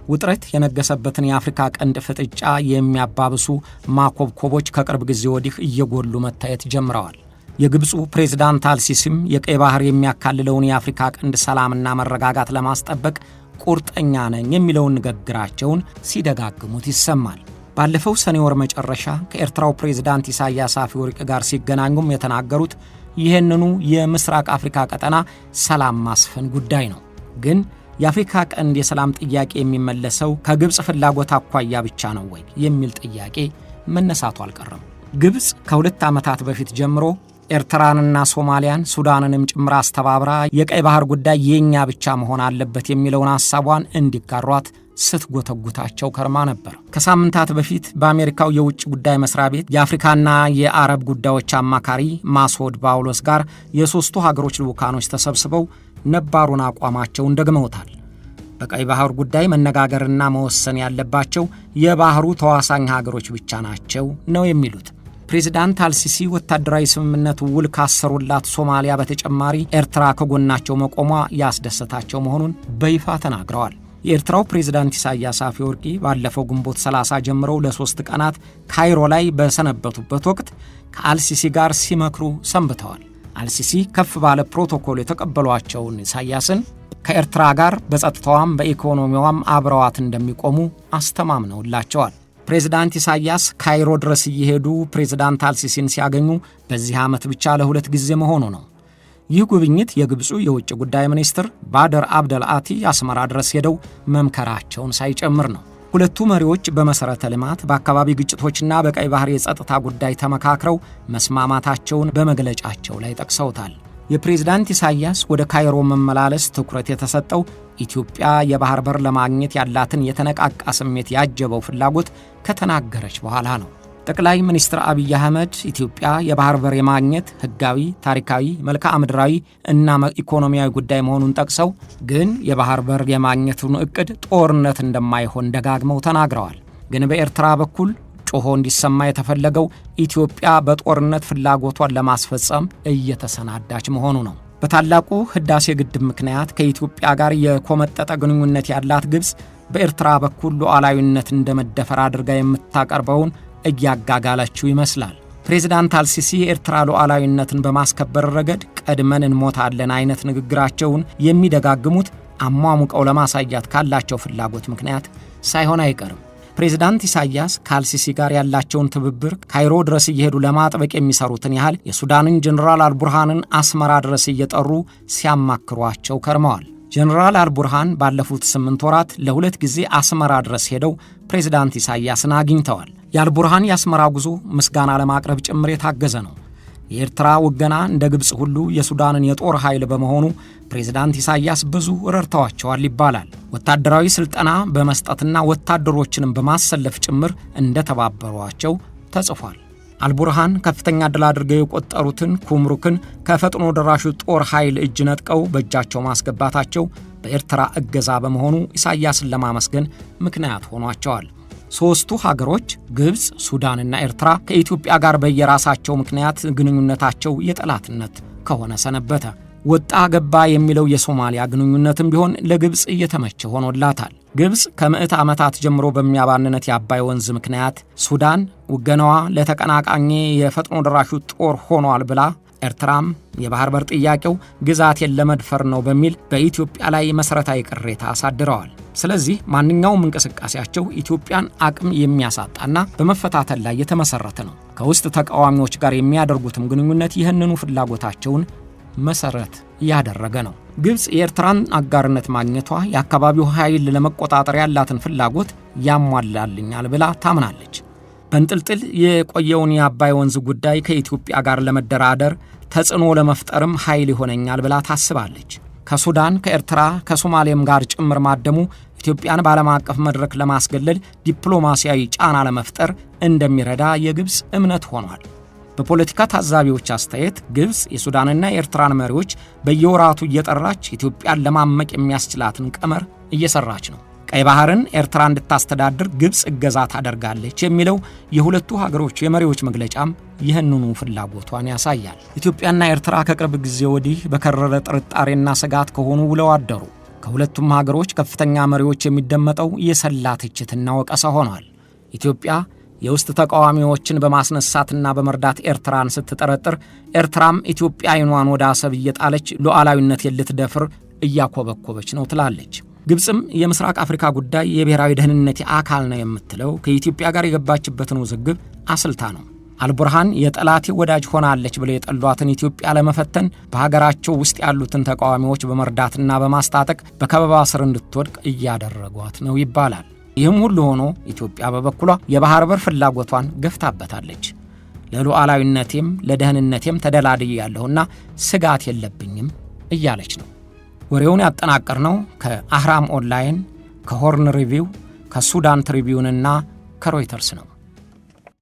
ውጥረት የነገሰበትን የአፍሪካ ቀንድ ፍጥጫ የሚያባብሱ ማኮብኮቦች ከቅርብ ጊዜ ወዲህ እየጎሉ መታየት ጀምረዋል። የግብፁ ፕሬዝዳንት አልሲሲም የቀይ ባህር የሚያካልለውን የአፍሪካ ቀንድ ሰላምና መረጋጋት ለማስጠበቅ ቁርጠኛ ነኝ የሚለውን ንግግራቸውን ሲደጋግሙት ይሰማል። ባለፈው ሰኔ ወር መጨረሻ ከኤርትራው ፕሬዝዳንት ኢሳያስ አፈወርቂ ጋር ሲገናኙም የተናገሩት ይህንኑ የምስራቅ አፍሪካ ቀጠና ሰላም ማስፈን ጉዳይ ነው። ግን የአፍሪካ ቀንድ የሰላም ጥያቄ የሚመለሰው ከግብፅ ፍላጎት አኳያ ብቻ ነው ወይ የሚል ጥያቄ መነሳቱ አልቀረም። ግብፅ ከ2 ዓመታት በፊት ጀምሮ ኤርትራንና ሶማሊያን ሱዳንንም ጭምር አስተባብራ የቀይ ባህር ጉዳይ የኛ ብቻ መሆን አለበት የሚለውን ሐሳቧን እንዲጋሯት ስትጎተጉታቸው ከርማ ነበር። ከሳምንታት በፊት በአሜሪካው የውጭ ጉዳይ መስሪያ ቤት የአፍሪካና የአረብ ጉዳዮች አማካሪ ማስዑድ ባውሎስ ጋር የሶስቱ ሀገሮች ልዑካኖች ተሰብስበው ነባሩን አቋማቸውን ደግመውታል። በቀይ ባህር ጉዳይ መነጋገርና መወሰን ያለባቸው የባህሩ ተዋሳኝ ሀገሮች ብቻ ናቸው ነው የሚሉት። ፕሬዝዳንት አልሲሲ ወታደራዊ ስምምነት ውል ካሰሩላት ሶማሊያ በተጨማሪ ኤርትራ ከጎናቸው መቆሟ ያስደሰታቸው መሆኑን በይፋ ተናግረዋል። የኤርትራው ፕሬዝዳንት ኢሳያስ አፈወርቂ ባለፈው ግንቦት 30 ጀምረው ለ3 ቀናት ካይሮ ላይ በሰነበቱበት ወቅት ከአልሲሲ ጋር ሲመክሩ ሰንብተዋል። አልሲሲ ከፍ ባለ ፕሮቶኮል የተቀበሏቸውን ኢሳያስን ከኤርትራ ጋር በጸጥታዋም በኢኮኖሚዋም አብረዋት እንደሚቆሙ አስተማምነውላቸዋል። ፕሬዝዳንት ኢሳያስ ካይሮ ድረስ እየሄዱ ፕሬዝዳንት አልሲሲን ሲያገኙ በዚህ ዓመት ብቻ ለ2 ጊዜ መሆኑ ነው። ይህ ጉብኝት የግብፁ የውጭ ጉዳይ ሚኒስትር ባደር አብደል አቲ አስመራ ድረስ ሄደው መምከራቸውን ሳይጨምር ነው። ሁለቱ መሪዎች በመሰረተ ልማት፣ በአካባቢ ግጭቶችና በቀይ ባህር የጸጥታ ጉዳይ ተመካክረው መስማማታቸውን በመግለጫቸው ላይ ጠቅሰውታል። የፕሬዝዳንት ኢሳያስ ወደ ካይሮ መመላለስ ትኩረት የተሰጠው ኢትዮጵያ የባህር በር ለማግኘት ያላትን የተነቃቃ ስሜት ያጀበው ፍላጎት ከተናገረች በኋላ ነው። ጠቅላይ ሚኒስትር አብይ አህመድ ኢትዮጵያ የባህር በር የማግኘት ህጋዊ፣ ታሪካዊ፣ መልክዓ ምድራዊ እና ኢኮኖሚያዊ ጉዳይ መሆኑን ጠቅሰው ግን የባህር በር የማግኘቱን እቅድ ጦርነት እንደማይሆን ደጋግመው ተናግረዋል። ግን በኤርትራ በኩል ጮሆ እንዲሰማ የተፈለገው ኢትዮጵያ በጦርነት ፍላጎቷን ለማስፈጸም እየተሰናዳች መሆኑ ነው። በታላቁ ህዳሴ ግድብ ምክንያት ከኢትዮጵያ ጋር የኮመጠጠ ግንኙነት ያላት ግብፅ በኤርትራ በኩል ሉዓላዊነት እንደመደፈር አድርጋ የምታቀርበውን እያጋጋለችው ይመስላል። ፕሬዝዳንት አልሲሲ የኤርትራ ሉዓላዊነትን በማስከበር ረገድ ቀድመን እንሞታለን አይነት ንግግራቸውን የሚደጋግሙት አሟሙቀው ለማሳያት ካላቸው ፍላጎት ምክንያት ሳይሆን አይቀርም። ፕሬዝዳንት ኢሳያስ ከአልሲሲ ጋር ያላቸውን ትብብር ካይሮ ድረስ እየሄዱ ለማጥበቅ የሚሰሩትን ያህል የሱዳንን ጀነራል አልቡርሃንን አስመራ ድረስ እየጠሩ ሲያማክሯቸው ከርመዋል። ጀነራል አልቡርሃን ባለፉት 8 ወራት ለ2 ጊዜ አስመራ ድረስ ሄደው ፕሬዝዳንት ኢሳያስን አግኝተዋል። የአልቡርሃን የአስመራ ጉዞ ምስጋና ለማቅረብ ጭምር የታገዘ ነው። የኤርትራ ውገና እንደ ግብፅ ሁሉ የሱዳንን የጦር ኃይል በመሆኑ ፕሬዝዳንት ኢሳያስ ብዙ ረድተዋቸዋል ይባላል። ወታደራዊ ስልጠና በመስጠትና ወታደሮችንም በማሰለፍ ጭምር እንደተባበሯቸው ተጽፏል። አልቡርሃን ከፍተኛ ድል አድርገው የቆጠሩትን ኩምሩክን ከፈጥኖ ደራሹ ጦር ኃይል እጅ ነጥቀው በእጃቸው ማስገባታቸው በኤርትራ እገዛ በመሆኑ ኢሳያስን ለማመስገን ምክንያት ሆኗቸዋል። ሶስቱ ሀገሮች ግብፅ፣ ሱዳንና ኤርትራ ከኢትዮጵያ ጋር በየራሳቸው ምክንያት ግንኙነታቸው የጠላትነት ከሆነ ሰነበተ። ወጣ ገባ የሚለው የሶማሊያ ግንኙነትም ቢሆን ለግብፅ እየተመቸ ሆኖላታል። ግብፅ ከምዕት ዓመታት ጀምሮ በሚያባንነት የአባይ ወንዝ ምክንያት ሱዳን ውገናዋ ለተቀናቃኝ የፈጥኖ ደራሹ ጦር ሆኗል ብላ ኤርትራም የባህር በር ጥያቄው ግዛቴን ለመድፈር ነው በሚል በኢትዮጵያ ላይ መሰረታዊ ቅሬታ አሳድረዋል። ስለዚህ ማንኛውም እንቅስቃሴያቸው ኢትዮጵያን አቅም የሚያሳጣና በመፈታተል ላይ የተመሰረተ ነው። ከውስጥ ተቃዋሚዎች ጋር የሚያደርጉትም ግንኙነት ይህንኑ ፍላጎታቸውን መሰረት ያደረገ ነው። ግብፅ የኤርትራን አጋርነት ማግኘቷ የአካባቢው ኃይል ለመቆጣጠር ያላትን ፍላጎት ያሟላልኛል ብላ ታምናለች። በንጥልጥል የቆየውን የአባይ ወንዝ ጉዳይ ከኢትዮጵያ ጋር ለመደራደር ተጽዕኖ ለመፍጠርም ኃይል ይሆነኛል ብላ ታስባለች። ከሱዳን፣ ከኤርትራ፣ ከሶማሌም ጋር ጭምር ማደሙ ኢትዮጵያን በዓለም አቀፍ መድረክ ለማስገለል ዲፕሎማሲያዊ ጫና ለመፍጠር እንደሚረዳ የግብፅ እምነት ሆኗል። በፖለቲካ ታዛቢዎች አስተያየት ግብፅ የሱዳንና የኤርትራን መሪዎች በየወራቱ እየጠራች ኢትዮጵያን ለማመቅ የሚያስችላትን ቀመር እየሰራች ነው። ቀይ ባህርን ኤርትራ እንድታስተዳድር ግብፅ እገዛ ታደርጋለች የሚለው የሁለቱ ሀገሮች የመሪዎች መግለጫም ይህንኑ ፍላጎቷን ያሳያል። ኢትዮጵያና ኤርትራ ከቅርብ ጊዜ ወዲህ በከረረ ጥርጣሬና ስጋት ከሆኑ ውለው አደሩ። ከሁለቱም ሀገሮች ከፍተኛ መሪዎች የሚደመጠው የሰላ ትችትና ወቀሳ ሆኗል። ኢትዮጵያ የውስጥ ተቃዋሚዎችን በማስነሳትና በመርዳት ኤርትራን ስትጠረጥር፣ ኤርትራም ኢትዮጵያ ዓይኗን ወደ አሰብ እየጣለች ሉዓላዊነት ልትደፍር እያኮበኮበች ነው ትላለች። ግብፅም የምስራቅ አፍሪካ ጉዳይ የብሔራዊ ደህንነት አካል ነው የምትለው ከኢትዮጵያ ጋር የገባችበትን ውዝግብ አስልታ ነው። አልቡርሃን የጠላቴ ወዳጅ ሆናለች ብለው የጠሏትን ኢትዮጵያ ለመፈተን በሀገራቸው ውስጥ ያሉትን ተቃዋሚዎች በመርዳትና በማስታጠቅ በከበባ ስር እንድትወድቅ እያደረጓት ነው ይባላል። ይህም ሁሉ ሆኖ ኢትዮጵያ በበኩሏ የባህር በር ፍላጎቷን ገፍታበታለች። ለሉዓላዊነቴም ለደህንነቴም ተደላድያለሁና ስጋት የለብኝም እያለች ነው። ወሬውን ያጠናቀርነው ከአህራም ኦንላይን፣ ከሆርን ሪቪው፣ ከሱዳን ትሪቢዩንና ከሮይተርስ ነው።